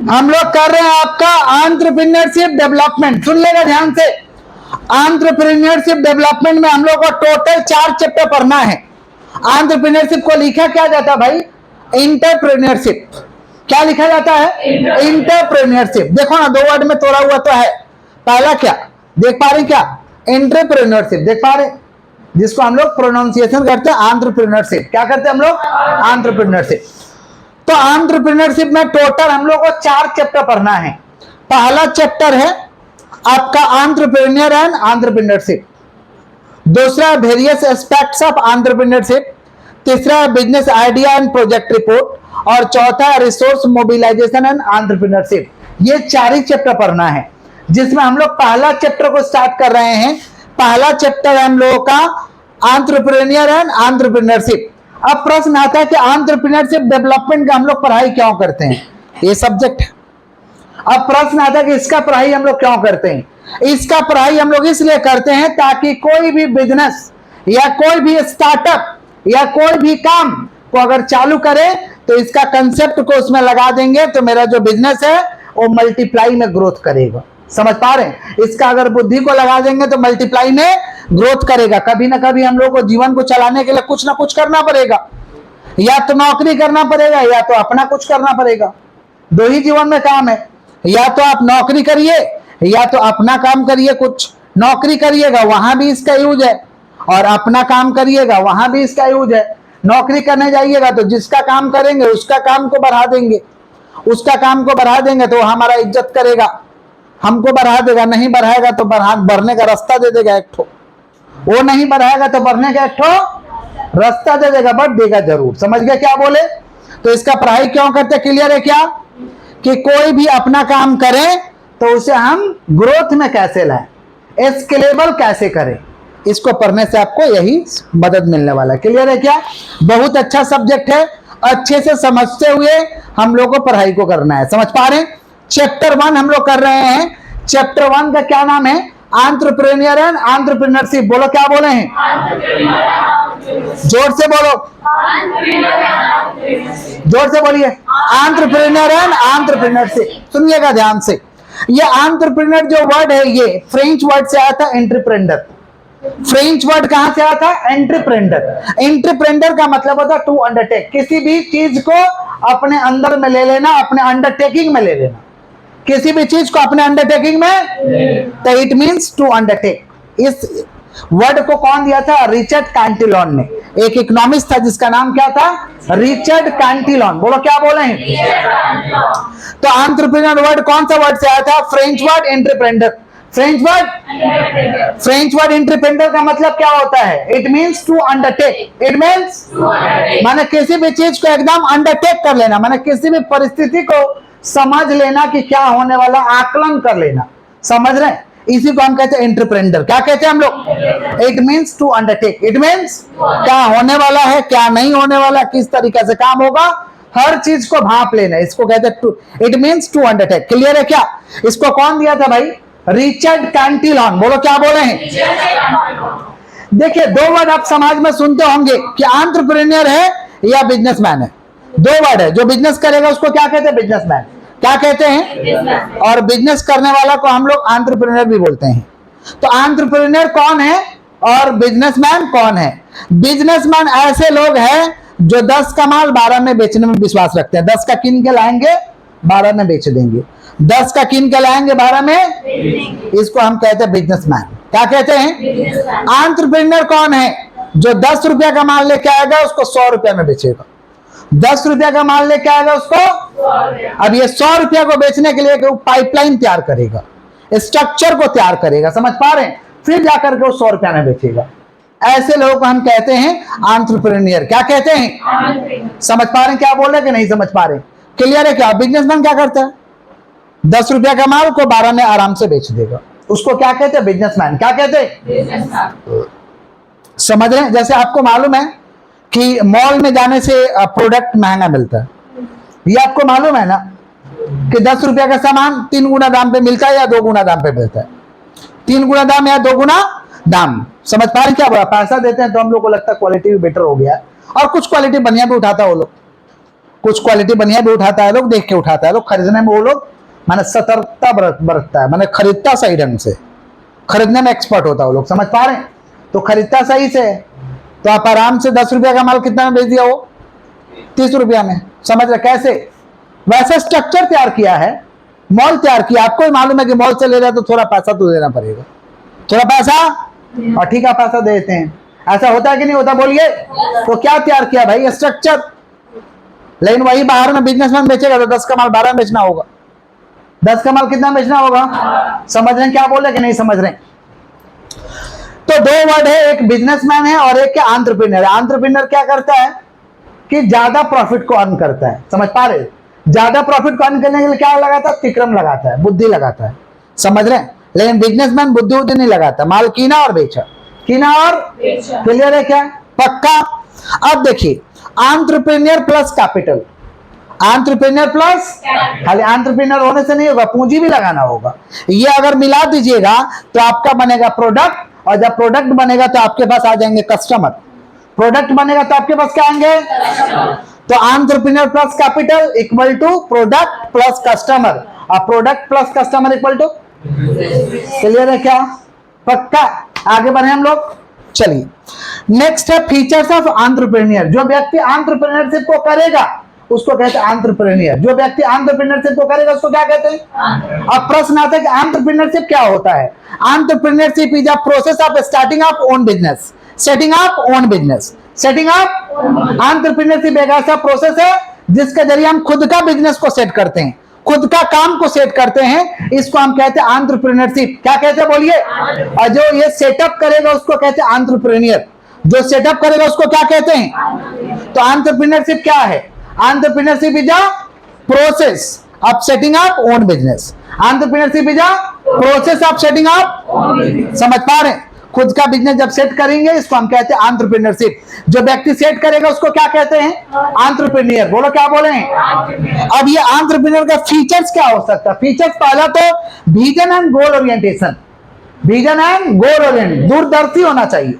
हम लोग कर रहे हैं आपका एंटरप्रेन्योरशिप डेवलपमेंट। सुन लेगा ध्यान से। एंटरप्रेन्योरशिप डेवलपमेंट में हम लोग को टोटल 4 चैप्टर पढ़ना है। एंटरप्रेन्योरशिप को लिखा क्या जाता है भाई? इंटरप्रेन्योरशिप। क्या लिखा जाता है? इंटरप्रेन्योरशिप। देखो ना, 2 वर्ड में तोड़ा हुआ तो है। पहला क्या देख पा रहे? क्या? एंटरप्रेन्योरशिप देख पा रहे, जिसको हम लोग प्रोनाउंसिएशन करते हैं एंटरप्रेन्योरशिप। क्या करते हैं हम लोग? एंटरप्रेन्योरशिप। तो एंटरप्रेन्योरशिप में टोटल हम लोग को 4 चैप्टर पढ़ना है। पहला चैप्टर है आपका एंटरप्रेन्योर एंड एंटरप्रेन्योरशिप। दूसरा वेरियस एस्पेक्ट्स ऑफ एंटरप्रेन्योरशिप। तीसरा business idea and project report. और चौथा रिसोर्स मोबिलाइजेशन एंड एंटरप्रेन्योरशिप। ये 4 ही चैप्टर पढ़ना है, जिसमें हम लोग पहला चैप्टर को स्टार्ट कर रहे हैं। पहला चैप्टर है हम लोगों का एंटरप्रेन्योर एंड एंटरप्रेन्योरशिप। अब प्रश्न आता है कि एंटरप्रेन्योरशिप डेवलपमेंट का हम लोग पढ़ाई क्यों करते हैं? ये सब्जेक्ट है। अब प्रश्न आता है कि इसका पढ़ाई हम लोग क्यों करते हैं? इसका पढ़ाई हम लोग इसलिए करते हैं ताकि कोई भी बिजनेस या कोई भी स्टार्टअप या कोई भी काम को अगर चालू करे तो इसका कंसेप्ट को उसमें लगा देंगे तो मेरा जो बिजनेस है वो मल्टीप्लाई में ग्रोथ करेगा। समझ पा रहे हैं? इसका अगर बुद्धि को लगा देंगे तो मल्टीप्लाई में ग्रोथ करेगा। कभी ना कभी हम लोग को जीवन को चलाने के लिए कुछ ना कुछ करना पड़ेगा। या तो नौकरी करना पड़ेगा या तो अपना कुछ करना पड़ेगा। 2 ही जीवन में काम है। या तो आप नौकरी करिए या तो अपना काम करिए। कुछ नौकरी करिएगा वहां भी इसका यूज है, और अपना काम करिएगा वहां भी इसका यूज है। नौकरी करने जाइएगा तो जिसका काम करेंगे उसका काम को बढ़ा देंगे, उसका काम को बढ़ा देंगे तो हमारा इज्जत करेगा, हमको बढ़ा देगा। नहीं बढ़ाएगा तो बढ़ने का रास्ता दे देगा एक ठो। वो नहीं बढ़ाएगा तो बढ़ने का एक ठो रास्ता दे देगा, बट देगा जरूर। समझ गए क्या बोले? तो इसका पढ़ाई क्यों करते? क्लियर है क्या? कि कोई भी अपना काम करे तो उसे हम ग्रोथ में कैसे लाएं, स्केलेबल कैसे करें, इसको पढ़ने से आपको यही मदद मिलने वाला है। क्लियर है क्या? बहुत अच्छा सब्जेक्ट है। अच्छे से समझते हुए हम लोग को पढ़ाई को करना है। समझ पा रहे हैं? चैप्टर 1 हम लोग कर रहे हैं। चैप्टर 1 का क्या नाम है? Entrepreneur and entrepreneurship. बोलो क्या बोले हैं? जोर से बोलो, जोर से बोलिए। Entrepreneur and entrepreneurship. सुनिएगा ध्यान से। ये एंटरप्रेन्योर जो वर्ड है ये फ्रेंच वर्ड से आया था, एंटरप्रेन्योर। फ्रेंच वर्ड कहां से आया था? एंटरप्रेन्योर। एंटरप्रेन्योर का मतलब होता है टू अंडरटेक। किसी भी चीज को अपने अंदर में ले लेना, अपने अंडरटेकिंग में ले लेना। किसी भी चीज को अपने अंडरटेकिंग में, तो इट मींस टू अंडरटेक। इस वर्ड को कौन दिया था? रिचर्ड कैंटिलॉन ने। एक इकोनॉमिस्ट था जिसका नाम क्या था? Richard Cantillon. बोलो क्या बोले हैं? तो एंटरप्रेन्योर वर्ड कौन सा वर्ड से आया था? French word entrepreneur. French word entrepreneur का मतलब क्या होता है? It means to undertake. It means माने किसी भी चीज को एकदम अंडरटेक कर लेना, माने किसी भी परिस्थिति को समझ लेना कि क्या होने वाला, आकलन कर लेना। समझ रहे हैं? इसी को हम कहते हैं एंटरप्रेन्योर। क्या कहते हैं हम लोग? It means to undertake. It means क्या होने वाला है, क्या नहीं होने वाला, किस तरीके से काम होगा, हर चीज को भांप लेना, इसको कहते हैं it means to undertake. Clear है क्या? इसको कौन दिया था भाई? Richard Cantillon. बोलो क्या बोले हैं? देखिए 2 वर्ड आप समाज में सुनते होंगे कि एंटरप्रेन्योर है या बिजनेसमैन है। 2 वर्ड है। जो बिजनेस करेगा उसको क्या कहते हैं? बिजनेसमैन। क्या कहते हैं? और बिजनेस करने वाला को हम लोग एंटरप्रेन्योर भी बोलते हैं। तो एंटरप्रेन्योर कौन है और बिजनेसमैन कौन है? बिजनेसमैन ऐसे लोग हैं जो 10 का माल 12 में बेचने में विश्वास रखते हैं। 10 का किन के लाएंगे, 12 में बेच देंगे। 10 का किन के लाएंगे, 12 में, इसको हम कहते हैं बिजनेसमैन। क्या कहते हैं? एंटरप्रेन्योर कौन है? जो 10 रुपया का माल लेके आएगा उसको 100 रुपया में बेचेगा। 10 रुपया का माल लेके आएगा उसको, अब ये 100 रुपया को बेचने के लिए पाइपलाइन तैयार करेगा, स्ट्रक्चर को तैयार करेगा। समझ पा रहे हैं? फिर जाकर के वो 100 रुपया में बेचेगा। ऐसे लोगों को हम कहते हैं एंटरप्रेन्योर। क्या कहते हैं? समझ पा रहे हैं क्या बोल रहे कि नहीं समझ पा रहे? क्लियर है क्या? बिजनेसमैन क्या करता है? 10 रुपया का माल को 12 में आराम से बेच देगा। उसको क्या कहते हैं? बिजनेसमैन। क्या कहते हैं? समझ रहे हैं? जैसे आपको मालूम है कि मॉल में जाने से प्रोडक्ट महंगा मिलता है, ये आपको मालूम है ना कि 10 रुपया का सामान 3 गुना दाम पे मिलता है या 2 गुना दाम पे मिलता है? 3 गुना दाम या 2 गुना दाम। समझ पा रहे क्या? पैसा देते हैं तो हम लोग को लगता है क्वालिटी भी बेटर हो गया, और कुछ क्वालिटी बढ़िया भी उठाता है वो लोग। कुछ क्वालिटी बढ़िया भी उठाता है लोग, देख के उठाता है लोग, खरीदने में वो लोग माने सतर्कता बरतता है, माने खरीदता सही ढंग से, खरीदने में एक्सपर्ट होता है वो लोग, समझ पा रहे हैं? तो खरीदता सही से, तो आप आराम से 10 रुपया का माल कितना में बेच दिया, वो 30 रुपया में, समझ रहे कैसे? वैसे स्ट्रक्चर तैयार किया है, मॉल तैयार किया, आपको ही मालूम है कि मॉल से ले रहा है तो थोड़ा पैसा तो देना पड़ेगा, थोड़ा पैसा, और ठीक है पैसा देते हैं, ऐसा होता है कि नहीं होता, बोलिए? तो क्या तैयार किया भाई? स्ट्रक्चर। लेकिन वही बाहर में बिजनेसमैन बेचेगा तो 10 का माल 12 में बेचना होगा, 10 का माल कितना बेचना होगा? समझ रहे हैं क्या बोले कि नहीं समझ रहे? तो दो वर्ड है, एक बिजनेसमैन है और एक क्या एंटरप्रेन्योर। एंटरप्रेन्योर क्या करता है कि ज्यादा प्रॉफिट को अर्न करता है, समझ पा रहे? ज्यादा प्रॉफिट को अर्न करने के लिए क्या लगाता है? तिक्रम लगाता है, बुद्धि लगाता है, समझ रहे? लेकिन बिजनेसमैन बुद्धि उद्धि नहीं लगाता, माल कीना और बेचा, कीना और क्लियर है क्या? पक्का। अब देखिए entrepreneur plus capital, entrepreneur plus, खाली एंटरप्रेन्योर होने से नहीं होगा, पूंजी भी लगाना होगा। ये अगर मिला दीजिएगा तो आपका बनेगा प्रोडक्ट, और जब प्रोडक्ट बनेगा तो आपके पास आ जाएंगे कस्टमर, प्रोडक्ट बनेगा तो आपके पास क्या आएंगे? तो entrepreneur plus capital equal to product plus customer, और product plus customer equal to, clear है क्या? पक्का। आगे बढ़े हम लोग, चलिए नेक्स्ट है फीचर्स ऑफ एंटरप्रेन्योर। जो व्यक्ति एंटरप्रेन्योरशिप को करेगा उसको कहते हैं एंटरप्रेन्योर, जो व्यक्ति एंटरप्रेन्योरशिप को करेगा उसको क्या कहते हैं? अब प्रश्न आता है कि एंटरप्रेन्योरशिप क्या होता है? Entrepreneurship is a process of starting up own business, setting up own business, setting up. Entrepreneurship एक ऐसा प्रोसेस है जिसके जरिए हम खुद का बिजनेस को सेट करते हैं, खुद का काम को सेट करते हैं, इसको हम कहते हैं एंटरप्रेन्योरशिप। क्या कहते हैं बोलिए? और जो ये सेटअप करेगा उसको कहते हैं एंटरप्रेन्योर, जो सेटअप करेगा उसको क्या कहते हैं? तो एंटरप्रेन्योरशिप क्या है? Entrepreneurship is a process of setting up own business, entrepreneurship is a process of setting up, समझ पा रहे हैं? खुद का बिजनेस जब सेट करेंगे इसको हम कहते हैं एंटरप्रेन्योरशिप। जो व्यक्ति सेट करेगा उसको क्या कहते हैं? एंटरप्रेन्योर। बोलो क्या बोले हैं? अब ये एंटरप्रेन्योर का फीचर्स क्या हो सकता है? फीचर्स पहला तो vision and goal orientation, vision and goal Orient, दूरदर्शी होना चाहिए।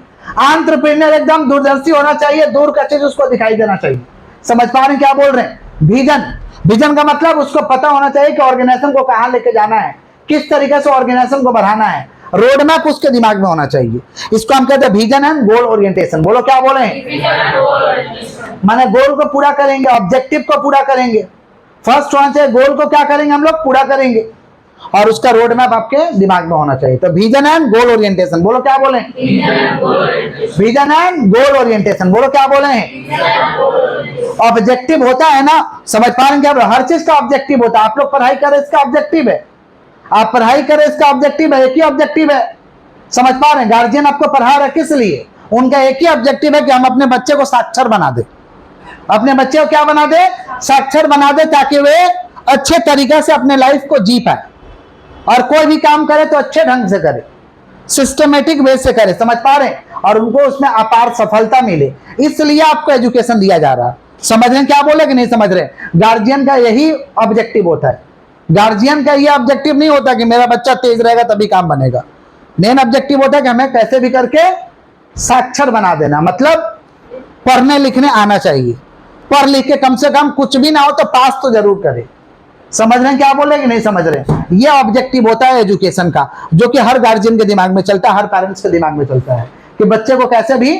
एंटरप्रेन्योर एकदम दूरदर्शी होना चाहिए, दूर का चीज उसको दिखाई देना चाहिए, समझ पा रहे हैं क्या बोल रहे हैं? विजन, विजन का मतलब उसको पता होना चाहिए कि ऑर्गेनाइजेशन को कहां लेके जाना है, किस तरीके से ऑर्गेनाइजेशन को बढ़ाना है, रोड मैप उसके दिमाग में होना चाहिए, इसको हम कहते हैं विजन एंड गोल ओरिएंटेशन। बोलो क्या बोले हैं? माने गोल को पूरा करेंगे, ऑब्जेक्टिव को पूरा करेंगे, फर्स्ट होना चाहिए गोल को क्या करेंगे हम लोग? पूरा करेंगे, और उसका रोड मैप आपके दिमाग में होना चाहिए। तो विजन एंड गोल ओरिएंटेशन, बोलो क्या बोले? विजन एंड गोल ओरिएंटेशन, बोलो क्या बोले हैं? ऑब्जेक्टिव होता है ना, समझ पा रहे हैं क्या? हर चीज का ऑब्जेक्टिव होता है। आप लोग पढ़ाई करें इसका ऑब्जेक्टिव है, आप पढ़ाई करें इसका ऑब्जेक्टिव है, एक ही ऑब्जेक्टिव है, समझ पा रहे हैं? गार्जियन आपको पढ़ा रहा है किस लिए? उनका एक ही ऑब्जेक्टिव है कि हम अपने बच्चे को साक्षर बना दे, अपने बच्चे को क्या बना दे? साक्षर बना दे, ताकि वे अच्छे तरीके से अपने लाइफ को जी पाए, और कोई भी काम करे तो अच्छे ढंग से करे, सिस्टमेटिक वे से करे, समझ पा रहे हैं? और उनको उसमें अपार सफलता मिले, इसलिए आपको एजुकेशन दिया जा रहा है। समझ रहे हैं क्या बोले कि नहीं समझ रहे? गार्जियन का यही ऑब्जेक्टिव होता है। गार्जियन का यह ऑब्जेक्टिव नहीं होता कि मेरा बच्चा तेज रहेगा तभी काम बनेगा। मेन ऑब्जेक्टिव होता है कि हमें कैसे भी करके साक्षर बना देना, मतलब पढ़ने लिखने आना चाहिए, पढ़ लिख के कम से कम कुछ भी ना हो तो पास तो जरूर करे। समझ रहे हैं क्या बोल रहे हैं कि नहीं समझ रहे? ये ऑब्जेक्टिव होता है एजुकेशन का, जो कि हर गार्जियन के दिमाग में चलता है, हर पेरेंट्स के दिमाग में चलता है कि बच्चे को कैसे भी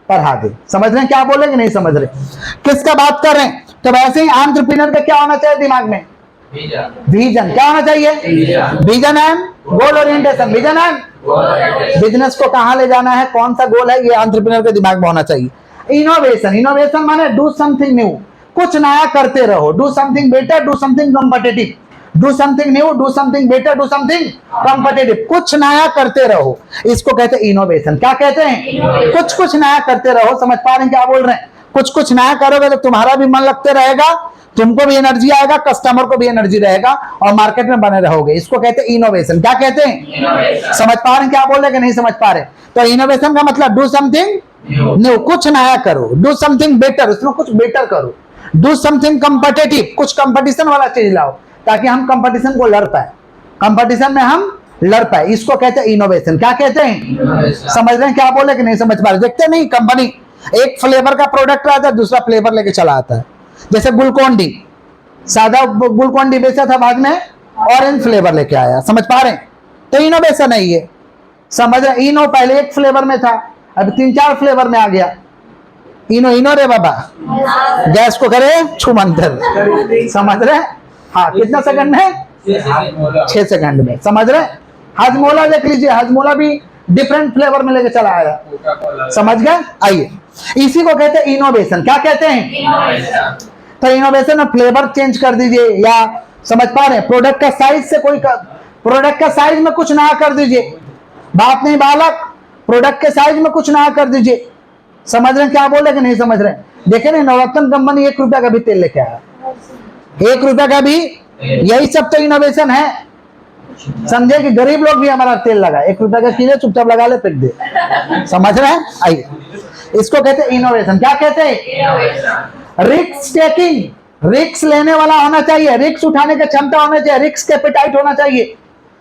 पढ़ा दे। समझ रहे हैं क्या बोल रहे हैं कि नहीं समझ रहे? किसका बात कर रहे हैं? तो वैसे ही एंटरप्रेन्योर का क्या होना चाहिए दिमाग में? विजन। क्या होना चाहिए? Vision and goal orientation, vision and business को कहां ले जाना है, कौन सा गोल है, ये एंटरप्रेन्योर के दिमाग में होना चाहिए। इनोवेशन, इनोवेशन माने डू समथिंग न्यू, कुछ नया करते रहो, do something better, do something competitive, do something new, do something better, do something competitive, कुछ नया करते रहो, इसको कहते हैं इनोवेशन। क्या कहते हैं? कुछ कुछ नया करते रहो। समझ पा रहे हैं क्या बोल रहे हैं? कुछ कुछ नया करोगे तो तुम्हारा भी मन लगते रहेगा, तुमको भी एनर्जी आएगा, कस्टमर को भी एनर्जी रहेगा, और मार्केट में बने रहोगे, इसको कहते हैं इनोवेशन। क्या कहते हैं? समझ पा रहे हैं क्या बोल रहे कि नहीं समझ पा रहे? तो इनोवेशन का मतलब डू समथिंग न्यू, कुछ नया करो, डू समथिंग बेटर, उसमें कुछ बेटर करो, डू समथिंग कॉम्पिटिटिव, कुछ कंपटीशन वाला चीज लाओ ताकि हम कंपटीशन को लड़ पाए, कंपटीशन में हम लड़ पाए, इसको कहते हैं इनोवेशन। क्या कहते हैं? समझ रहे हैं क्या बोले कि नहीं समझ पा रहे? देखते नहीं, कंपनी एक फ्लेवर का प्रोडक्ट आता है, दूसरा फ्लेवर लेके चला आता है, जैसे ग्लूकोन डी, सादा ग्लूकोन डी बेचा था, बाद में ऑरेंज फ्लेवर लेके आया, समझ पा रहे हैं? तो इनोवेशन है ये, समझ रहे? इनो पहले एक फ्लेवर में था, अब 3-4 फ्लेवर में आ गया। इनो इनो रे बाबा, गैस को करे छू मंतर, समझ रहे? हाँ, कितना सेकंड में? 6 सेकंड में, समझ रहे? हाजमोला देख लीजिए, हाजमोला भी डिफरेंट फ्लेवर में लेके चला आया, समझ गए? आइए, इसी को कहते हैं इनोवेशन। क्या कहते हैं? तो इनोवेशन में फ्लेवर चेंज कर दीजिए, या समझ पा रहे हैं, प्रोडक्ट का साइज से कोई प्रोडक्ट का साइज में कुछ नया कर दीजिए, बात नहीं बालक, प्रोडक्ट के साइज में कुछ नया कर दीजिए, समझ रहे हैं क्या बोले कि नहीं समझ रहे? देखे ना, नवरत्न कंपनी 1 रुपया का भी तेल लेके आया, 1 रुपया का भी, यही सब तो इनोवेशन है। समझे कि गरीब लोग भी हमारा तेल लगा, 1 रुपया का किले, चुपचाप लगा ले, फेंक दे, समझ रहे हैं? आइए, इसको कहते हैं इनोवेशन। क्या कहते हैं? रिस्क टेकिंग, रिस्क लेने वाला होना चाहिए, रिस्क उठाने की क्षमता होना चाहिए, रिस्क एपेटाइट होना चाहिए,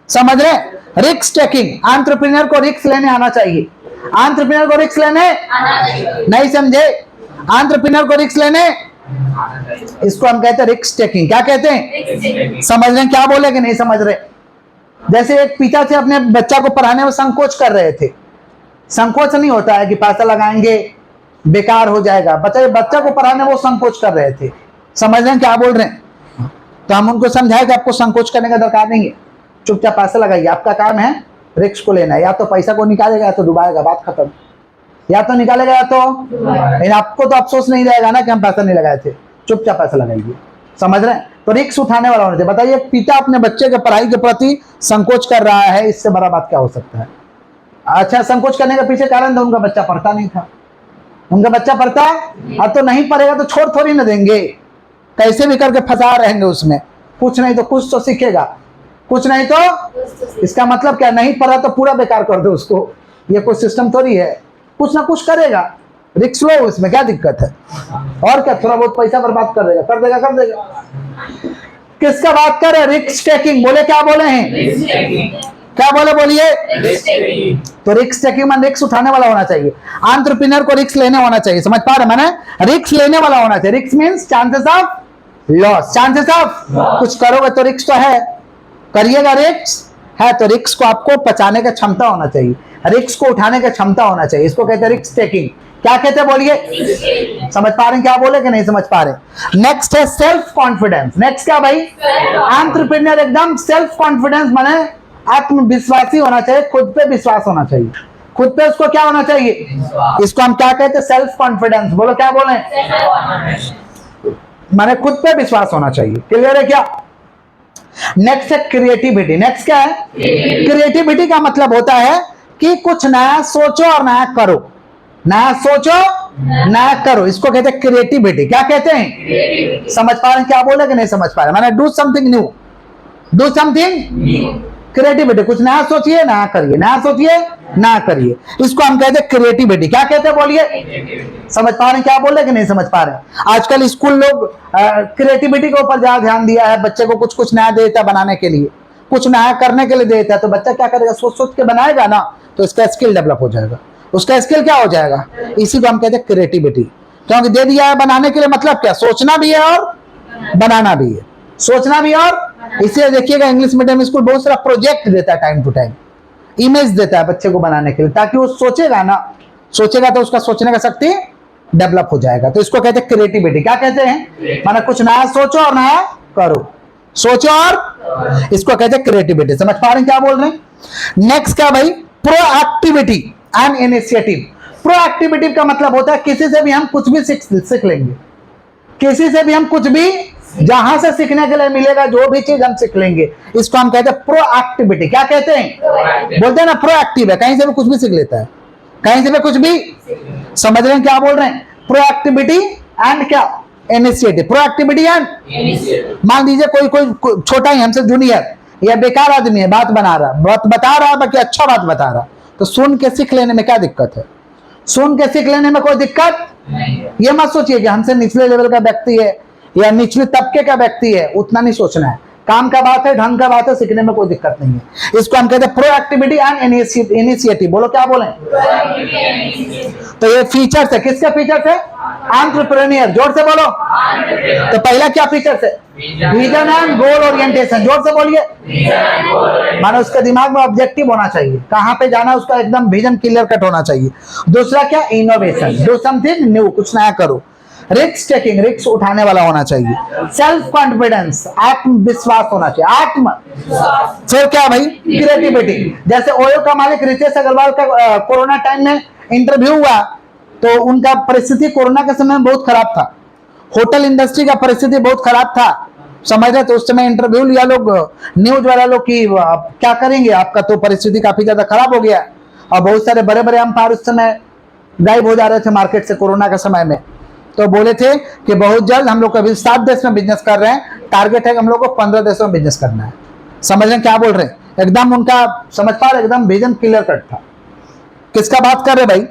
समझ रहे? रिस्क टेकिंग, एंटरप्रेन्योर को रिस्क लेने आना चाहिए, एंटरप्रेन्योर को रिस्क लेने नहीं, समझे? एंटरप्रेन्योर को रिस्क लेने, इसको हम कहते हैं रिस्क टेकिंग। क्या कहते हैं? समझ रहे हैं क्या बोले कि नहीं समझ रहे? जैसे एक पिता थे, अपने बच्चा को पढ़ाने में संकोच कर रहे थे। संकोच नहीं होता है कि पैसा लगाएंगे बेकार हो जाएगा, बच्चा को पढ़ाने वो संकोच कर रहे थे, समझ रहे हैं क्या बोल रहे हैं? तो हम उनको समझाए कि आपको संकोच करने का दरकार नहीं है, चुपचाप पैसा लगाइए, आपका काम है रिस्क को लेना है, या तो पैसा को निकालेगा या तो डुबाएगा, बात खत्म, या तो निकालेगा या तो, लेकिन आपको तो अफसोस नहीं रहेगा ना कि हम पैसा नहीं लगाए थे, चुपचाप पैसा लगाइए, समझ रहे हैं? तो रिस्क उठाने वाला होना चाहिए। बताइए, पिता अपने बच्चे के पढ़ाई के प्रति संकोच कर रहा है, इससे बड़ा बात क्या हो सकता है? अच्छा, संकोच करने के पीछे कारण था उनका बच्चा पढ़ता नहीं था, उनका बच्चा पढ़ता, अब तो नहीं पढ़ेगा तो छोड़ थोड़ी ना देंगे, कैसे भी करके फंसा रहेंगे उसमें, कुछ नहीं तो कुछ तो सीखेगा, कुछ नहीं तो इसका मतलब क्या, नहीं पढ़ा तो पूरा बेकार कर दो उसको, ये कोई सिस्टम थोड़ी है, कुछ ना कुछ करेगा, रिस्क लो, इसमें क्या दिक्कत है? और क्या, थोड़ा बहुत पैसा बर्बाद कर देगा, कर देगा, कर देगा। किसका बात कर रहे हैं? Risk taking. बोले क्या बोले हैं? क्या बोले, बोलिए? तो रिस्क टेकिंग में रिस्क उठाने वाला होना चाहिए, एंटरप्रेन्योर को रिस्क लेने होना चाहिए, समझ पा रहे? मैंने रिस्क लेने वाला होना चाहिए। Risk means chances of loss, chances of कुछ करोगे तो रिस्क तो है, करिएगा रिस्क है, तो रिस्क को आपको पचाने का क्षमता होना चाहिए, रिस्क को उठाने का क्षमता होना चाहिए, इसको कहते हैं रिस्क टेकिंग। क्या कहते हैं बोलिए? समझ पा रहे हैं क्या बोले कि नहीं समझ पा रहे? नेक्स्ट है सेल्फ कॉन्फिडेंस। नेक्स्ट क्या भाई? एंटरप्रेन्योर एकदम सेल्फ कॉन्फिडेंस माने आत्मविश्वासी होना चाहिए, खुद पे विश्वास होना चाहिए, खुद पे उसको क्या होना चाहिए? इसको हम क्या कहते हैं? Self confidence. बोलो क्या बोले? माने खुद पे विश्वास होना चाहिए। क्लियर है क्या? नेक्स्ट है क्रिएटिविटी। नेक्स्ट क्या है? क्रिएटिविटी का मतलब होता है कि कुछ नया सोचो और नया करो, नया सोचो नया करो, इसको कहते हैं क्रिएटिविटी। क्या कहते हैं? समझ पा रहे हैं क्या बोले कि नहीं समझ पा रहे? माने do something new, do something creativity, कुछ नया सोचिए नया करिए, नया सोचिए नया करिए, इसको हम कहते हैं क्रिएटिविटी। क्या कहते हैं बोलिए? समझ पा रहे हैं क्या बोल रहे कि नहीं समझ पा रहे? आजकल स्कूल लोग क्रिएटिविटी के ऊपर ज्यादा ध्यान दिया है, बच्चे को कुछ कुछ नया देता बनाने के लिए, कुछ नया करने के लिए देता है, तो बच्चा क्या करेगा? सोच सोच के बनाएगा ना, तो इसका स्किल डेवलप हो जाएगा, उसका स्किल क्या हो जाएगा? इसी को हम कहते हैं क्रिएटिविटी। क्योंकि दे दिया है बनाने के लिए, मतलब क्या? सोचना भी है और बनाना भी है, सोचना भी और, इसलिए देखिएगा इंग्लिश मीडियम स्कूल बहुत सारा प्रोजेक्ट देता है, टाइम टू टाइम इमेज देता है बच्चे को बनाने के लिए, ताकि वो सोचेगा ना, सोचेगा तो उसका सोचने का शक्ति डेवलप हो जाएगा। तो इसको कहते हैं क्रिएटिविटी। क्या कहते हैं? माना कुछ नया सोचो और नया करो, सोचो और, इसको कहते हैं क्रिएटिविटी। समझ पा रहे हैं क्या बोल रहे हैं? नेक्स्ट क्या भाई? Proactivity and initiative. प्रोएक्टिविटी का मतलब होता है किसी से भी हम कुछ भी सीख लेंगे, किसी से भी हम कुछ भी, जहां से सीखने के लिए मिलेगा जो भी चीज हम सीख लेंगे, इसको हम कहते हैं प्रोएक्टिविटी। क्या कहते हैं? बोलते हैं ना प्रोएक्टिव है, कहीं से भी कुछ भी सीख लेता है, कहीं से भी कुछ भी। समझ रहे हैं क्या बोल रहे हैं? प्रोएक्टिविटी एंड क्या? इनिशिएटिव। प्रोएक्टिविटी एंड, मान लीजिए कोई छोटा ही हमसे जूनियर या बेकार आदमी है, बात बना रहा, बात बता रहा है, बाकी अच्छा बात बता रहा, तो सुन के सीख लेने में क्या दिक्कत है? सुन के सीख लेने में कोई दिक्कत नहीं। ये मत सोचिए कि हमसे निचले लेवल का व्यक्ति है या निचले तबके का व्यक्ति है, उतना नहीं सोचना है। काम का बात है, ढंग का बात है, सीखने में कोई दिक्कत नहीं है। इसको हम कहते हैं प्रोएक्टिविटी एंड इनिशिएटिव। बोलो क्या बोले? तो ये फीचर्स है, किसके फीचर्स है? एंटरप्रेन्योर। जोर से बोलो। तो पहला क्या फीचर्स है? Vision and goal orientation. जोर से बोलिए। मानो उसके दिमाग में ऑब्जेक्टिव होना चाहिए, कहां पे जाना उसका एकदम विजन क्लियर कट होना चाहिए। दूसरा क्या? इनोवेशन, डू समथिंग न्यू, कुछ नया करो। रिस्क टेकिंग, रिस्क उठाने वाला होना चाहिए। सेल्फ कॉन्फिडेंस, आत्मविश्वास होना चाहिए, आत्म। फिर क्या भाई? क्रिएटिविटी। जैसे ओयो का मालिक रितेश अग्रवाल का कोरोना टाइम में इंटरव्यू हुआ तो उनका परिस्थिति कोरोना के समय में बहुत खराब था, होटल इंडस्ट्री का परिस्थिति बहुत खराब था, समझ रहे? तो उस समय इंटरव्यू लिया लोग, न्यूज वाला लोग कि क्या करेंगे, आपका तो परिस्थिति काफी ज्यादा खराब हो गया। और बहुत सारे बड़े बड़े अंपायर उस समय गायब हो जा रहे थे मार्केट से कोरोना के समय में। तो बोले थे कि बहुत जल्द हम लोग अभी 7 देश में बिजनेस कर रहे हैं, टारगेट है कि हम लोग को 15 देशों में बिजनेस करना है। समझ रहे क्या बोल रहे हैं? एकदम उनका समझ पा रहे, एकदम विजन क्लियर कट था। किसका बात कर रहे भाई?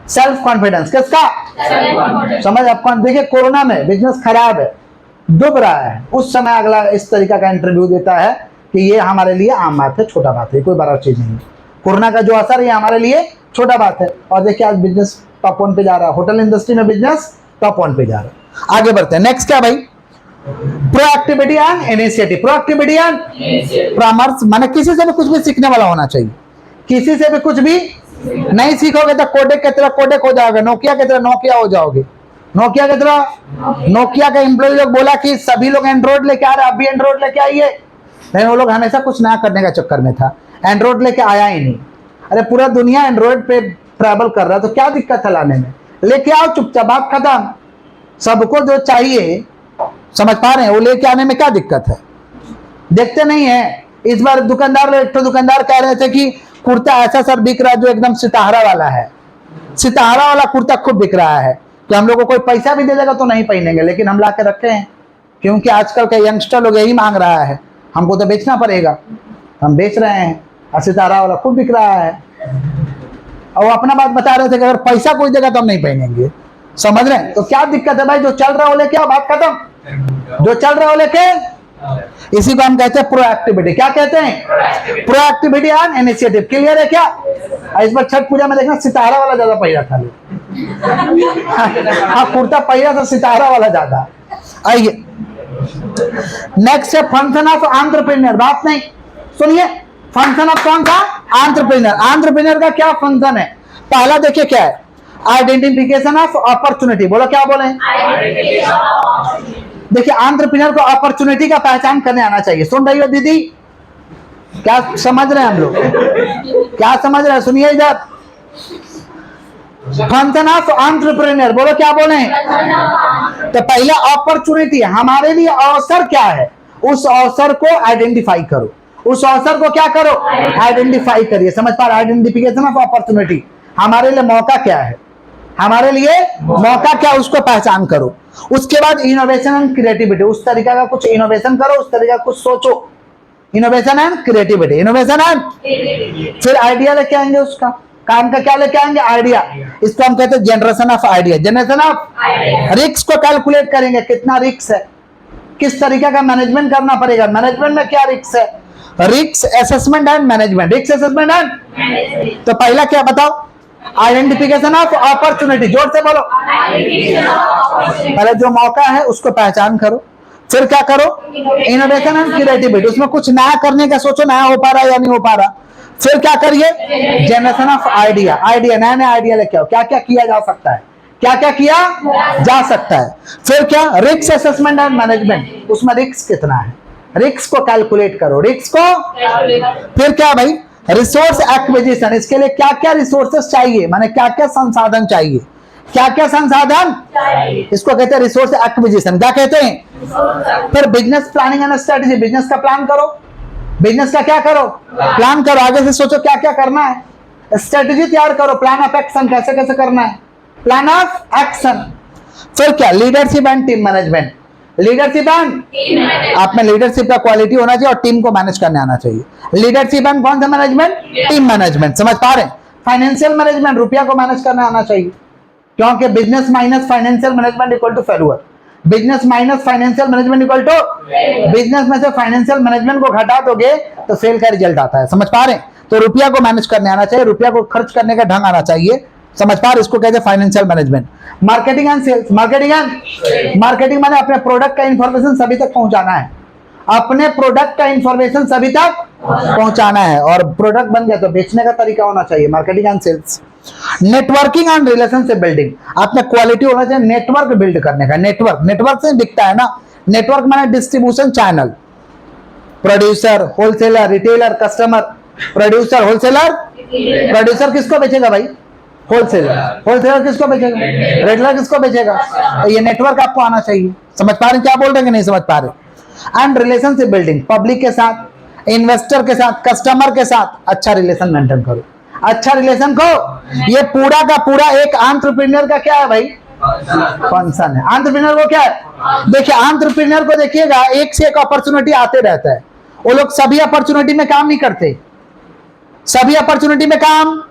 Self confidence. किसका? समझ आपको। देखिए कोरोना में बिजनेस खराब है, डूब रहा है, उस समय अगला इस तरीका का इंटरव्यू देता है कि ये हमारे लिए आम बात है, छोटा बात है, कोई बड़ा चीज नहीं है। कोरोना का जो असर है हमारे लिए छोटा बात है। और देखिए आज बिजनेस टॉप 1 पे जा रहा है, होटल इंडस्ट्री में बिजनेस टॉप 1 पे जा रहा है। आगे बढ़ते हैं। नेक्स्ट क्या भाई? Proactivity and initiative. Proactivity and परामर्श, माने किसी से भी कुछ भी सीखने वाला होना चाहिए। किसी से भी कुछ भी नहीं सीखोगे तो कोडेक की तरह कोडेक हो जाओगे, नोकिया की तरह नोकिया हो जाओगे। नोकिया की तरह, नोकिया का एम्प्लॉय लोग बोला कि सभी लोग एंड्रॉइड लेके आ रहे, अब भी एंड्रॉइड लेके आइए। नहीं, वो लोग हमेशा कुछ नया करने का चक्कर में था, एंड्रॉइड लेके आया ही नहीं। अरे पूरा दुनिया एंड्रॉइड पे ट्रैवल कर रहा है, तो क्या दिक्कत है लाने में? लेके आओ चुपचाप, बात खत्म। सबको जो चाहिए, समझ पा रहे हैं, वो लेके आने में क्या दिक्कत है? देखते नहीं है। इस बार दुकानदार, एक तो दुकानदार कह रहे थे कि कुर्ता ऐसा सर बिक रहा है जो एकदम सितारा वाला है, सितारा वाला कुर्ता खूब बिक रहा है कि हम लोग को कोई पैसा भी दे देगा तो नहीं पहनेंगे, लेकिन हम ला के रखे हैं क्योंकि आजकल के यंगस्टर लोग यही मांग रहा है, हमको तो बेचना पड़ेगा, हम बेच रहे हैं। और सितारा वाला खूब बिक रहा है। और वो अपना बात बता रहे थे कि अगर पैसा कोई देगा तो हम नहीं पहनेंगे। समझ रहे हैं? तो क्या दिक्कत है भाई? जो चल रहा हो लेके आओ, बात खत्म। जो चल रहा हो लेके, इसी को हम कहते हैं प्रोएक्टिविटी। क्या कहते हैं? Proactivity and initiative. क्लियर है क्या? इस बार छठ पूजा में देखना सितारा वाला ज्यादा पहिरा था। हाँ, कुर्ता पहिरा था, सितारा वाला ज्यादा। आइए नेक्स्ट है फंक्शन ऑफ एंटरप्रेन्योर। बात नहीं सुनिए, फंक्शन ऑफ कौन सा? एंटरप्रेन्योर। एंटरप्रेन्योर का क्या फंक्शन है? पहला देखिए क्या है? Identification of opportunity. बोलो क्या बोले? देखिए एंटरप्रेन्योर को अपॉर्चुनिटी का पहचान करने आना चाहिए। सुन रही हो दीदी? क्या समझ रहे हैं हम लोग? क्या समझ रहे हैं? सुनिए इधर, फंक्शन ऑफ एंटरप्रेन्योर। बोलो क्या बोले? तो पहला अपॉर्चुनिटी, हमारे लिए अवसर क्या है, उस अवसर को आइडेंटिफाई करो। उस अवसर को क्या करो? आइडेंटिफाई करिए। समझ पा रहे? आइडेंटिफिकेशन ऑफ अपॉर्चुनिटी, हमारे लिए मौका क्या है, हमारे लिए मौका क्या, उसको पहचान करो। उसके बाद इनोवेशन एंड क्रिएटिविटी, उस तरीका का कुछ इनोवेशन करो, उस तरीका कुछ सोचो। Innovation and creativity, innovation and फिर आइडिया लेके आएंगे, उसका काम का क्या लेके आएंगे? आइडिया। इसको हम कहते हैं generation of idea, generation of risk को कैलकुलेट करेंगे, कितना रिस्क है, किस तरीके का मैनेजमेंट करना पड़ेगा, मैनेजमेंट में क्या रिस्क है, risk assessment and management, risk assessment and. तो पहला क्या बताओ? Identification of opportunity. जोर से बोलो। पहले जो मौका है उसको पहचान करो, फिर क्या करो? इनोवेशन एंड क्रिएटिविटी, उसमें कुछ नया करने का सोचो, नया हो पा रहा है या नहीं हो पा रहा। फिर क्या करिए? जनरेशन ऑफ आइडिया, आइडिया, नया नया आइडिया लेके आओ, क्या क्या किया जा सकता है, क्या क्या किया जा सकता है। फिर क्या? रिस्क असेसमेंट एंड मैनेजमेंट, उसमें रिस्क कितना है, रिस्क को कैलकुलेट करो, रिस्क को। फिर क्या भाई? रिसोर्स एक्विजिशन, इसके लिए क्या क्या रिसोर्सेस चाहिए, माने क्या क्या संसाधन चाहिए, क्या क्या संसाधन, इसको कहते हैं रिसोर्स एक्विजिशन। क्या कहते हैं? फिर business planning and strategy, business का प्लान करो, बिजनेस का क्या करो? प्लान करो, आगे से सोचो क्या क्या करना है, स्ट्रेटजी तैयार करो, प्लान ऑफ एक्शन कैसे कैसे करना है, प्लान ऑफ एक्शन। फिर क्या? Leadership and team management, leadership and आप में लीडरशिप का क्वालिटी होना चाहिए और टीम को मैनेज करने आना चाहिए। लीडरशिप एंड कौन सा मैनेजमेंट? Team management. समझ पा रहे हैं? फाइनेंशियल मैनेजमेंट, रुपया को मैनेज करना आना चाहिए, क्योंकि business minus financial management equal to failure. Business minus financial management equal to, business में से फाइनेंशियल मैनेजमेंट को घटा दोगे तो सेल का रिजल्ट आता है। समझ पा रहे हैं? तो रुपया को मैनेज करने आना चाहिए, रुपया को खर्च करने का ढंग आना चाहिए। समझ पा रहे? इसको कहते हैं financial management. Marketing and sales, marketing माने अपने प्रोडक्ट का इंफॉर्मेशन सभी तक पहुंचाना है, अपने प्रोडक्ट का इंफॉर्मेशन सभी तक पहुंचाना है, और प्रोडक्ट बन गया तो बेचने का तरीका होना चाहिए। Marketing and sales. Networking and relationship building, आपने क्वालिटी होना चाहिए नेटवर्क बिल्ड करने का। नेटवर्क से दिखता है ना, नेटवर्क माने distribution channel, producer, wholesaler, retailer, customer. Producer, wholesaler, producer किसको बेचेगा भाई? होलसेलर किसको बेचेगा? रिटेलर किसको बेचेगा? ये नेटवर्क आपको आना चाहिए। समझ पा रहे हैं क्या बोल रहे हैं कि नहीं समझ पा रहे? एंड रिलेशनशिप बिल्डिंग, पब्लिक के साथ, इन्वेस्टर के साथ, कस्टमर के साथ अच्छा रिलेशन मेंटेन करो। अच्छा रिलेशन को, ये पूरा का पूरा एक एंटरप्रेन्योर का क्या है भाई? फंक्शन है। एंटरप्रेन्योर को क्या है? देखिए एंटरप्रेन्योर को देखिएगा, एक से एक अपॉर्चुनिटी आते रहता है। वो लोग सभी अपॉर्चुनिटी में काम नहीं करते, सभी अपॉर्चुनिटी में काम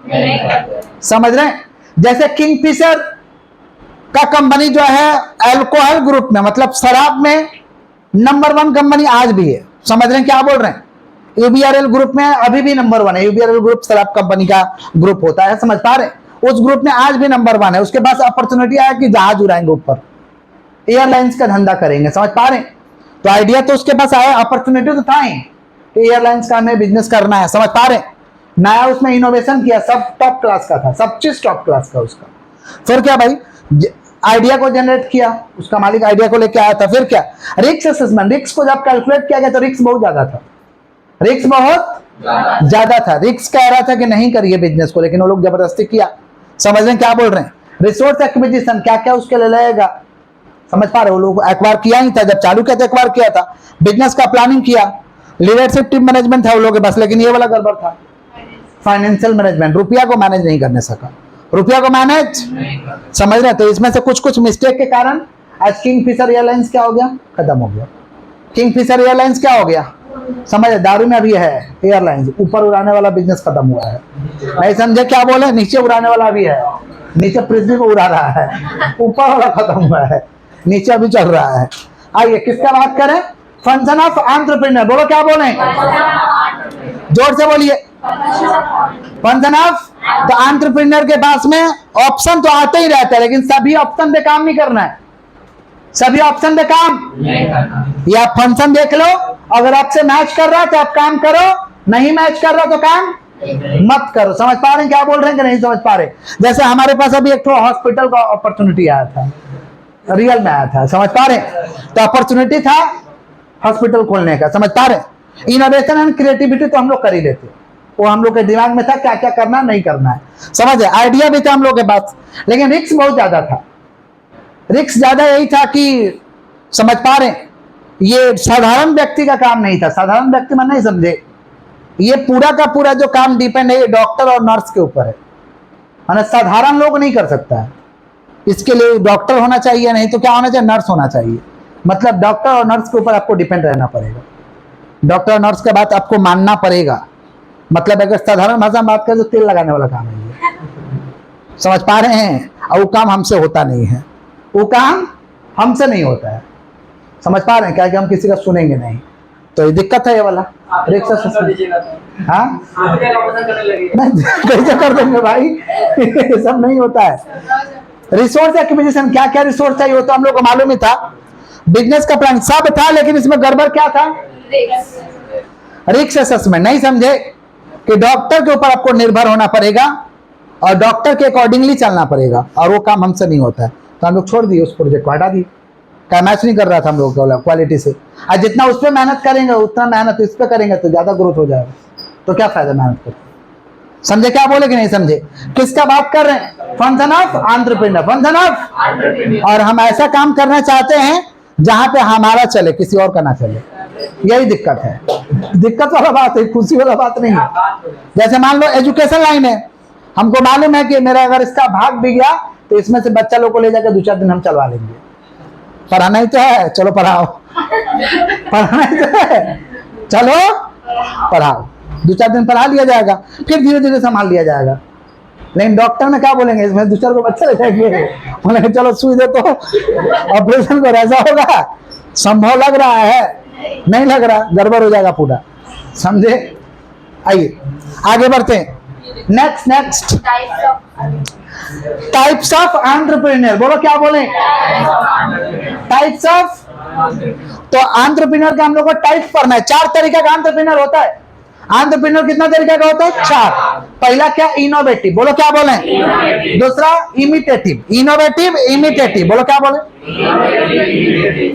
समझ रहे हैं? जैसे किंगफिशर का कंपनी जो है अल्कोहल ग्रुप में, मतलब शराब में नंबर 1 कंपनी आज भी है। समझ रहे हैं क्या बोल रहे हैं? यूबीआरएल ग्रुप में अभी भी नंबर 1 है। यूबीआरएल ग्रुप शराब कंपनी का ग्रुप होता है। समझ पा रहे? उस ग्रुप में आज भी नंबर 1 है। उसके पास अपॉर्चुनिटी आया कि जहाज उड़ाएंगे ऊपर, एयरलाइंस का धंधा करेंगे। समझ पा रहे? तो आइडिया तो उसके पास आया, अपॉर्चुनिटी तो था ही, एयरलाइंस का हमें बिजनेस करना है। समझ पा रहे? नया उसमें इनोवेशन किया, सब टॉप क्लास का था, सब चीज टॉप क्लास का उसका। फिर क्या भाई? आइडिया को जनरेट किया, उसका मालिक आइडिया को लेके आया था। फिर क्या? रिस्क असेसमेंट, रिस्क को जब कैलकुलेट किया गया तो रिस्क बहुत ज्यादा था, रिस्क बहुत ज्यादा था। रिस्क कह रहा था कि नहीं करिए बिजनेस को, लेकिन वो लोग जबरदस्ती किया। समझ रहे हैं क्या बोल रहे हैं? रिसोर्स एक्विजिशन, क्या क्या उसके लिए लगेगा। समझ पा रहे? वो लोग एक्वायर किया ही था, जब चालू किया था एक्वायर किया था, बिजनेस का प्लानिंग किया, लीडरशिप टीम मैनेजमेंट था वो लोग के पास, लेकिन ये वाला गड़बड़ था, फाइनेंशियल मैनेजमेंट, रुपया को मैनेज नहीं करने सका, रुपया को मैनेज समझ रहे हैं? तो इसमें से कुछ मिस्टेक के कारण आज किंगफिशर एयरलाइंस क्या हो गया? खत्म हो गया। किंगफिशर एयरलाइंस क्या हो गया? समझ, दारू में भी है एयरलाइंस, ऊपर उड़ाने वाला बिजनेस खत्म हुआ है। नहीं समझे क्या बोले? नीचे उड़ाने वाला भी है, नीचे पृथ्वी को उड़ा रहा है, ऊपर वाला खत्म हुआ है, नीचे भी चल रहा है। आइए किसका बात करें? Function of entrepreneur. बोलो क्या बोले? जोर से बोलिए। फंक्शन ऑफ, तो एंटरप्रेन्योर के पास में ऑप्शन तो आते ही रहता है, लेकिन सभी ऑप्शन पे काम नहीं करना है, सभी ऑप्शन पे काम ये आप फंक्शन देख लो, अगर आपसे मैच कर रहा है तो आप काम करो, नहीं मैच कर रहा तो काम मत करो। समझ पा रहे हैं क्या बोल रहे हैं कि नहीं समझ पा रहे? जैसे हमारे पास अभी एक हॉस्पिटल का अपॉर्चुनिटी आया था, रियल में आया था। समझ पा रहे? तो अपॉर्चुनिटी था हॉस्पिटल खोलने का। समझ पा रहे? इनोवेशन एंड क्रिएटिविटी तो हम लोग कर ही लेते, वो हम लोग के दिमाग में था क्या क्या करना नहीं करना है। समझे? आइडिया भी था हम लोग के पास, लेकिन रिस्क बहुत ज्यादा था। रिस्क ज्यादा यही था कि समझ पा रहे, ये साधारण व्यक्ति का काम नहीं था। साधारण व्यक्ति में नहीं समझे, ये पूरा का पूरा जो काम डिपेंड है ये डॉक्टर और नर्स के ऊपर है। साधारण लोग नहीं कर सकता है, इसके लिए डॉक्टर होना चाहिए, नहीं तो क्या होना चाहिए? नर्स होना चाहिए। मतलब डॉक्टर और नर्स के ऊपर आपको डिपेंड रहना पड़ेगा, डॉक्टर और नर्स के बात आपको मानना पड़ेगा। मतलब अगर साधारण भाषा में बात करें तो तेल लगाने वाला काम है ये। समझ पा रहे हैं? और वो काम हमसे होता नहीं है, वो काम हमसे नहीं होता है। समझ पा रहे हैं क्या? कि हम किसी का सुनेंगे नहीं, तो ये दिक्कत है ये वाला। हाँ कैसे कर देंगे भाई? ये सब नहीं होता है। रिसोर्स एक्विजिशन, क्या क्या रिसोर्स चाहिए वो तो हम लोग को मालूम ही था। बिजनेस का प्लान सब था, लेकिन इसमें गड़बड़ क्या था? Risk assessment. नहीं समझे कि डॉक्टर के ऊपर आपको निर्भर होना पड़ेगा और डॉक्टर के अकॉर्डिंगली चलना पड़ेगा, और वो काम हमसे नहीं होता है। तो हम लोग छोड़ दिए, उस प्रोजेक्ट को हटा दिए, क्या मैच नहीं कर रहा था हम लोग क्वालिटी से। और जितना उस पर मेहनत करेंगे उतना मेहनत इस पर करेंगे तो ज्यादा ग्रोथ हो जाएगा, तो क्या फायदा मेहनत करके। समझे क्या बोले कि नहीं समझे? किसका बात कर रहे हैं? Function of entrepreneur, function of. और हम ऐसा काम करना चाहते हैं जहां पे हमारा चले, किसी और का ना चले। यही दिक्कत है, दिक्कत वाला बात है, खुशी वाला बात नहीं है। जैसे मान लो एजुकेशन लाइन है, हमको मालूम है कि मेरा अगर इसका भाग भी गया तो इसमें से बच्चा लोग को ले जाकर 2-4 दिन हम चलवा लेंगे। पढ़ाना ही तो है, चलो पढ़ाओ। पढ़ाना ही तो है, चलो पढ़ाओ। 2-4 दिन पढ़ा लिया जाएगा, फिर धीरे धीरे संभाल लिया जाएगा। लेकिन डॉक्टर में क्या बोलेंगे, इसमें दूसरे को बच्चे जाएंगे, बोलेंगे चलो सुई दे तो ऑपरेशन कर, ऐसा होगा? संभव लग रहा है? नहीं लग रहा, गड़बड़ हो जाएगा पूरा, समझे? आइए आगे बढ़ते हैं। नेक्स्ट टाइप्स ऑफ एंटरप्रेन्योर, बोलो क्या बोले? Types of. तो एंटरप्रेन्योर का हम लोग को टाइप पढ़ना है। 4 तरीके का एंटरप्रेन्योर होता है। एंटरप्रेन्योर कितना तरीके का होता है? 4। पहला क्या? इनोवेटिव, बोलो क्या बोले? दूसरा इमिटेटिव, इनोवेटिव इमिटेटिव, बोलो क्या बोले?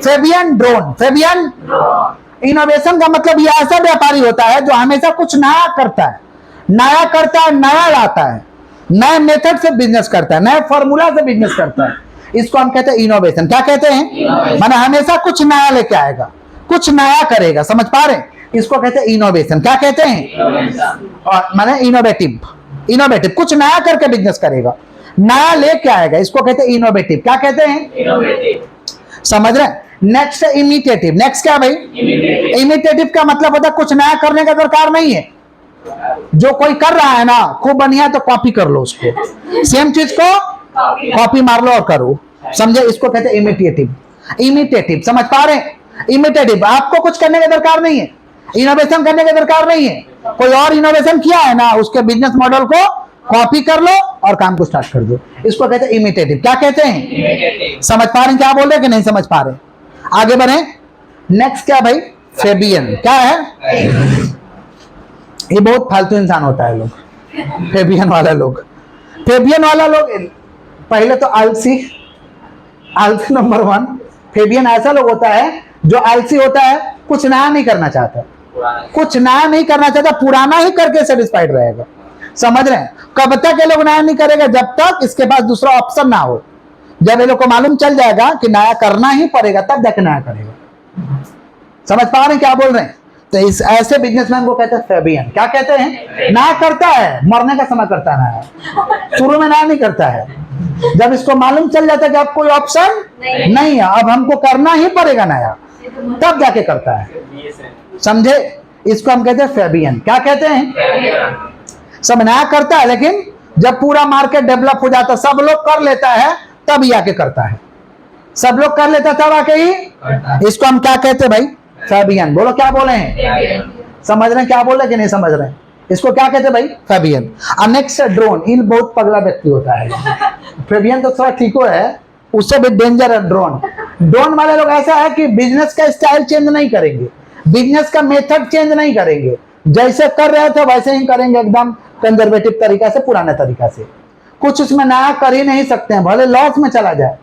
Fabian drone, Fabian. इनोवेशन का मतलब ये ऐसा व्यापारी होता है जो हमेशा कुछ नया करता है, नया करता है, नया लाता है, नए मेथड से बिजनेस करता है, नए फॉर्मूला से बिजनेस करता है। इसको हम कहते हैं इनोवेशन। क्या कहते हैं? माने हमेशा कुछ नया लेके आएगा, कुछ नया करेगा, समझ पा रहे हैं? इसको कहते हैं इनोवेशन। क्या कहते हैं? और माने इनोवेटिव, इनोवेटिव कुछ नया करके बिजनेस करेगा, नया लेके आएगा, इसको कहते हैं इनोवेटिव। क्या कहते हैं? समझ रहे हैं? नेक्स्ट है इमिटेटिव। नेक्स्ट क्या भाई? इमिटेटिव का मतलब होता है कुछ नया करने का दरकार नहीं है, जो कोई कर रहा है ना खूब बढ़िया, तो कॉपी कर लो उसको, सेम चीज को कॉपी मार लो और करो, समझे? इसको कहते हैं इमिटेटिव। इमिटेटिव समझ पा रहे हैं? इमिटेटिव आपको कुछ करने का दरकार नहीं है, इनोवेशन करने का दरकार नहीं है, कोई और इनोवेशन किया है ना, उसके बिजनेस मॉडल को कॉपी कर लो और काम को स्टार्ट कर दो, इसको कहते हैं इमिटेटिव। क्या कहते हैं? समझ पा रहे हैं क्या बोल रहे हैं कि नहीं समझ पा रहे? आगे बढ़े। नेक्स्ट क्या भाई? फेबियन। क्या है? ये बहुत फालतू इंसान होता है लोग, फेबियन वाला लोग। फेबियन वाला लोग पहले तो आलसी, आलसी नंबर 1। फेबियन ऐसा लोग होता है जो आलसी होता है, कुछ नया नहीं करना चाहता, कुछ नया नहीं करना चाहता, पुराना ही करके सेटिस्फाइड रहेगा। समझ रहे हैं? कब तक ये लोग नया नहीं करेगा? जब तक इसके पास दूसरा ऑप्शन ना हो। जब ये लोग को मालूम चल जाएगा कि नया करना ही पड़ेगा, तब जाके नया करेगा। समझ पा रहे हैं क्या बोल रहे हैं? तो इस ऐसे बिजनेसमैन को कहते हैं फेबियन। क्या कहते हैं? नया करता है, मरने का समय करता है नया, शुरू में नया नहीं करता है। जब इसको मालूम चल जाता है कि अब कोई ऑप्शन नहीं है, अब हमको करना ही पड़ेगा नया, तब जाके करता है। समझे? इसको हम कहते हैं फेबियन। क्या कहते हैं? सब नया करता है, लेकिन जब पूरा मार्केट डेवलप हो जाता है, सब लोग कर लेता है, तब ही आके करता है। सब लोग कर लेता तब आके ही, इसको हम क्या कहते हैं भाई? फेबियन। बोलो क्या बोले हैं? समझ रहे हैं क्या बोल रहे कि नहीं समझ रहे हैं? इसको क्या कहते हैं भाई? फेबियन। और नेक्स्ट ड्रोन। इन बहुत पगला व्यक्ति होता है। फेबियन तो थोड़ा ठीक है, उससे भी डेंजर है ड्रोन। ड्रोन वाले लोग ऐसा है कि बिजनेस का स्टाइल चेंज नहीं करेंगे, बिजनेस का मेथड चेंज नहीं करेंगे, जैसे कर रहे थे वैसे ही करेंगे, एकदम कंजर्वेटिव तरीका से, पुराने तरीका से। कुछ उसमें नया कर ही नहीं सकते हैं, भले लॉस में चला जाए,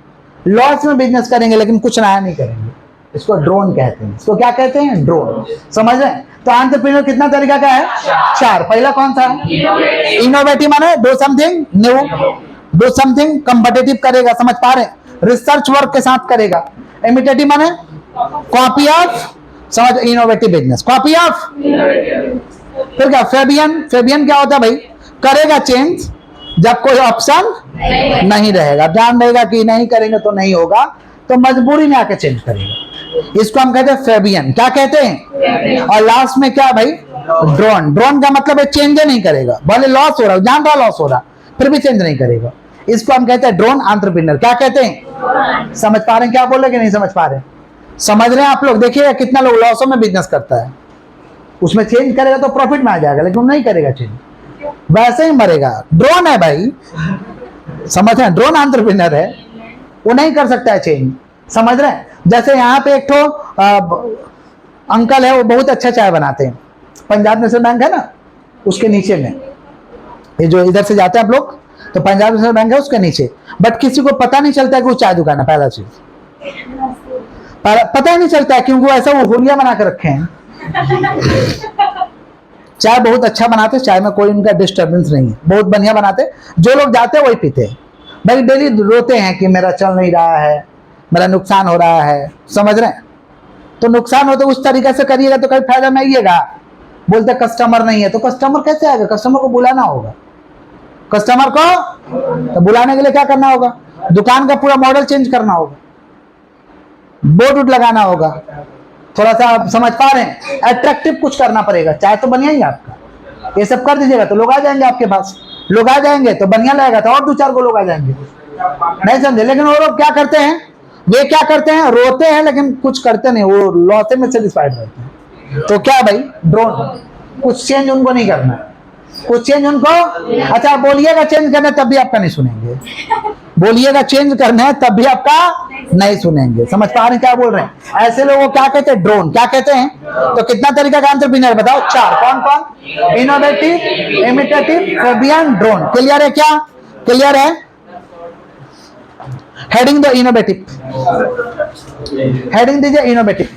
लॉस में बिजनेस करेंगे, लेकिन कुछ नया नहीं करेंगे। इसको ड्रोन कहते हैं। इसको क्या कहते हैं? ड्रोन। समझ रहे हैं? तो एंटरप्रेन्योर कितना तरीका का है? 4। पहला कौन सा? इनोवेटिव माने do something new, do something competitive करेगा, समझ पा रहे हैं? रिसर्च वर्क के साथ करेगा। इमिटेटिव माने कॉपी ऑफ, समझ? Innovative business, copy of. फिर क्या? फेबियन। फेबियन क्या होता है भाई? करेगा चेंज जब कोई ऑप्शन नहीं रहेगा, ध्यान रहेगा कि नहीं करेंगे तो नहीं होगा, तो मजबूरी में आके चेंज करेगा। इसको हम कहते हैं फेबियन। क्या कहते हैं? और लास्ट में क्या भाई? ड्रोन। ड्रोन का मतलब है चेंज नहीं करेगा, भले लॉस हो रहा है, जान रहा लॉस हो रहा, फिर भी चेंज नहीं करेगा। इसको हम कहते हैं ड्रोन एंटरप्रेन्योर। क्या कहते हैं? समझ पा रहे हैं क्या बोल रहे कि नहीं समझ पा रहे? समझ रहे हैं आप लोग? देखिए कितना लोग लॉसों में बिजनेस करता है, उसमें चेंज करेगा तो प्रॉफिट में आ जाएगा, लेकिन नहीं करेगा चेंज, वैसे ही मरेगा। ड्रोन है भाई, समझ रहे हैं? ड्रोन एंटरप्रेन्योर है, वो नहीं कर सकता है चेंज। समझ रहे हैं? जैसे यहाँ पे एक ठो अंकल है, वो बहुत अच्छा चाय बनाते हैं, पंजाब नेशनल बैंक है ना, उसके नीचे में, ये जो इधर से जाते हैं आप लोग, तो पंजाब नेशनल बैंक है उसके नीचे। बट किसी को पता नहीं चलता है कि वो चाय दुकान है। पहला चीज पता ही नहीं चलता है, क्योंकि वो ऐसा वो हुलिया बना के रखे हैं। चाय बहुत अच्छा बनाते, चाय में कोई उनका डिस्टर्बेंस नहीं है, बहुत बढ़िया बनाते, जो लोग जाते हैं वही पीते हैं। भाई डेली रोते हैं कि मेरा चल नहीं रहा है, मेरा नुकसान हो रहा है। समझ रहे हैं? तो नुकसान हो तो उस तरीके से करिएगा तो कहीं फायदा में आइएगा। बोलते कस्टमर नहीं है, तो कस्टमर कैसे आएगा? कस्टमर को बुलाना होगा। कस्टमर को तो बुलाने के लिए क्या करना होगा? दुकान का पूरा मॉडल चेंज करना होगा, बोर्ड वोर्ड लगाना होगा, थोड़ा सा आप समझ पा रहे हैं, अट्रैक्टिव कुछ करना पड़ेगा। चाय तो बनिया ही आपका, ये सब कर दीजिएगा तो लोग आ जाएंगे आपके पास। लोग आ जाएंगे तो बढ़िया लगेगा, तो और 2-4 को लोग आ जाएंगे। नहीं समझे? लेकिन वो लोग क्या करते हैं, वे क्या करते हैं, रोते हैं लेकिन कुछ करते नहीं, वो लौटे में सेटिस्फाइड रहते हैं। तो क्या भाई, ड्रोन, कुछ चेंज उनको नहीं करना है, कुछ चेंज उनको, अच्छा बोलिएगा चेंज करना है तब भी आपका नहीं सुनेंगे, बोलिएगा चेंज करना है तब भी आपका नहीं सुनेंगे। समझ पा रहे हैं क्या बोल रहे हैं? ऐसे लोगों को क्या कहते हैं, ड्रोन। क्या कहते हैं? तो कितना तरीका का एंटरप्रेन्योर बताओ? 4। कौन कौन? Innovative, imitative, Fabian, drone. Clear है क्या? क्लियर है? हेडिंग दो इनोवेटिव, हेडिंग दीजिए इनोवेटिव।